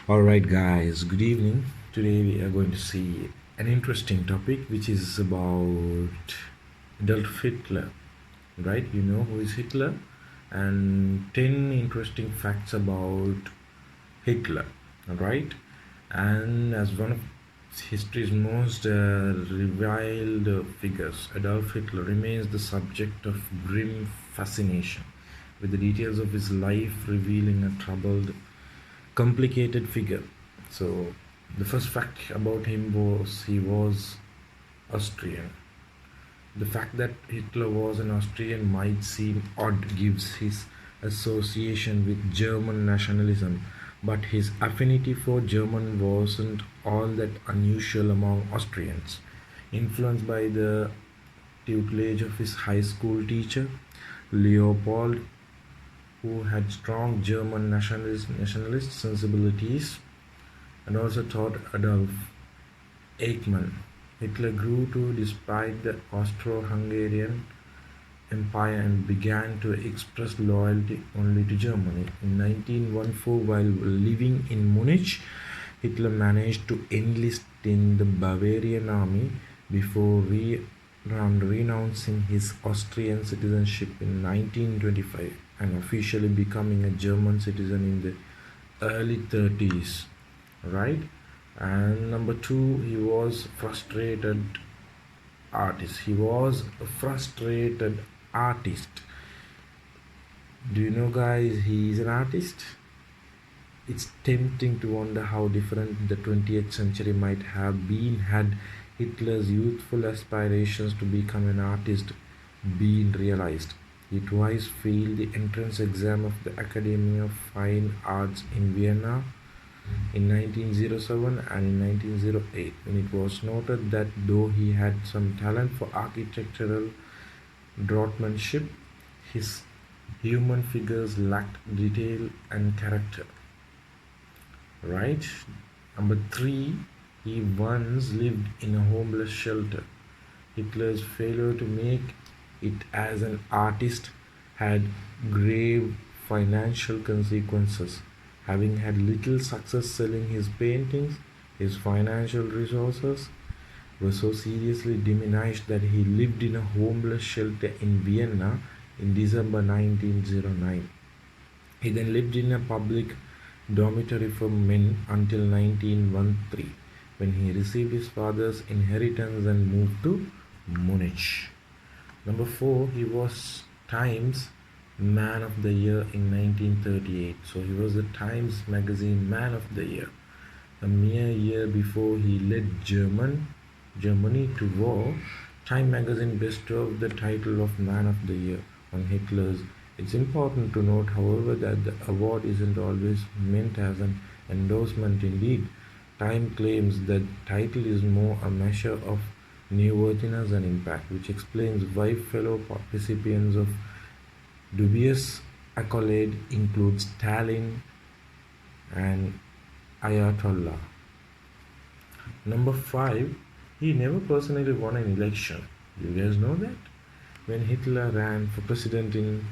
Alright, guys, good evening. Today we are going to see an interesting topic which is about Adolf Hitler. Right? You know who is Hitler? And 10 interesting facts about Hitler. Alright? And as one of history's most reviled figures, Adolf Hitler remains the subject of grim fascination, with the details of his life revealing a troubled, complicated figure. So, the first fact about him was he was Austrian. The fact that Hitler was an Austrian might seem odd, gives his association with German nationalism, but his affinity for German wasn't all that unusual among Austrians. Influenced by the tutelage of his high school teacher, Leopold, who had strong German nationalist sensibilities, and also taught Adolf Eichmann. Hitler grew to despite the Austro-Hungarian Empire and began to express loyalty only to Germany. In 1914, while living in Munich, Hitler managed to enlist in the Bavarian army before renouncing his Austrian citizenship in 1925 and officially becoming a German citizen in the early 30s. Right? And number two, he was frustrated artist. He was a frustrated artist. Do you know, guys, he is an artist? It's tempting to wonder how different the 20th century might have been had Hitler's youthful aspirations to become an artist been realized. He twice failed the entrance exam of the Academy of Fine Arts in Vienna in 1907 and in 1908, when it was noted that though he had some talent for architectural draughtsmanship, his human figures lacked detail and character. Right? Number three, he once lived in a homeless shelter. Hitler's failure to make it as an artist had grave financial consequences. Having had little success selling his paintings, his financial resources were so seriously diminished that he lived in a homeless shelter in Vienna in December 1909. He then lived in a public dormitory for men until 1913, when he received his father's inheritance and moved to Munich. Number four, he was Times Man of the Year in 1938. So he was the Times Magazine Man of the Year. A mere year before he led Germany to war, Time Magazine bestowed the title of Man of the Year on Hitler's. It's important to note, however, that the award isn't always meant as an endorsement. Indeed, Time claims that title is more a measure of newworthiness and impact, which explains why fellow recipients of dubious accolade include Stalin and Ayatollah. Number five, he never personally won an election. Do you guys know that? When Hitler ran for president in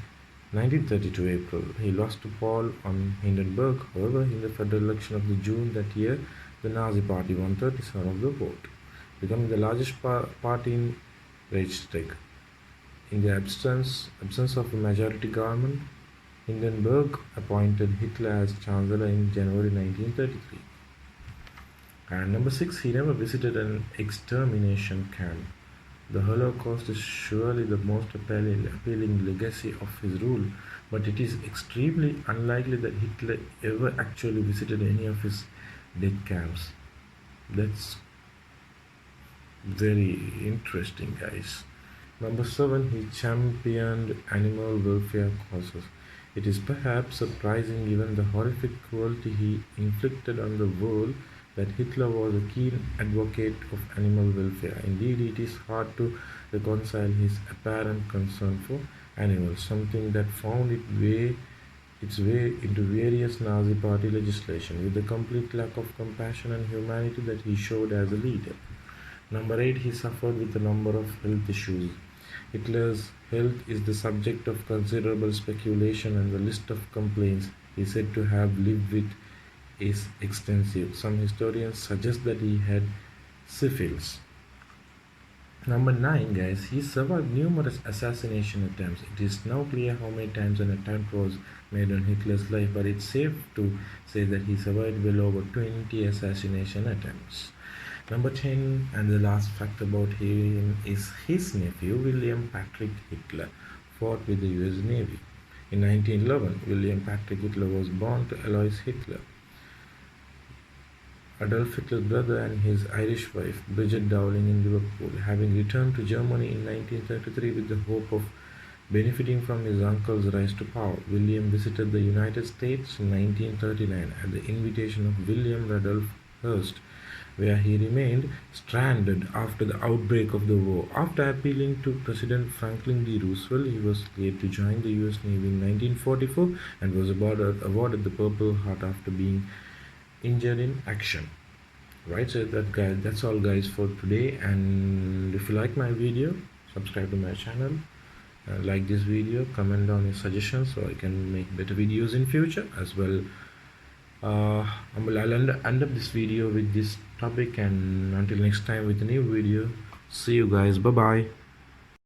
1932 April, he lost to Paul on Hindenburg. However, in the federal election of the June that year, the Nazi party won 37% of the vote, becoming the largest party in Reichstag. In the absence of a majority government, Hindenburg appointed Hitler as Chancellor in January 1933. And number six, he never visited an extermination camp. The Holocaust is surely the most appealing legacy of his rule, but it is extremely unlikely that Hitler ever actually visited any of his death camps. That's very interesting, guys. Number seven, he championed animal welfare causes. It is perhaps surprising, given the horrific cruelty he inflicted on the world, that Hitler was a keen advocate of animal welfare. Indeed, it is hard to reconcile his apparent concern for animals, something that found its way into various Nazi party legislation, with the complete lack of compassion and humanity that he showed as a leader. Number eight, he suffered with a number of health issues. Hitler's health is the subject of considerable speculation, and the list of complaints he said to have lived with is extensive. Some historians suggest that he had syphilis. Number 9, guys, he survived numerous assassination attempts. It is now clear how many times an attempt was made on Hitler's life, but it's safe to say that he survived well over 20 assassination attempts. Number 10, and the last fact about him, is his nephew, William Patrick Hitler, fought with the US Navy. In 1911, William Patrick Hitler was born to Alois Hitler, Adolf Hitler's brother, and his Irish wife, Bridget Dowling, in Liverpool. Having returned to Germany in 1933 with the hope of benefiting from his uncle's rise to power, William visited the United States in 1939 at the invitation of William Randolph Hearst, where he remained stranded after the outbreak of the war. After appealing to President Franklin D. Roosevelt, he was cleared to join the US Navy in 1944 and was awarded the Purple Heart after being injured in action. Right, so that's all, guys, for today. And if you like my video, subscribe to my channel, like this video, comment down your suggestions so I can make better videos in future as well. I'll end up this video with this topic, and until next time with a new video, see you guys, bye bye.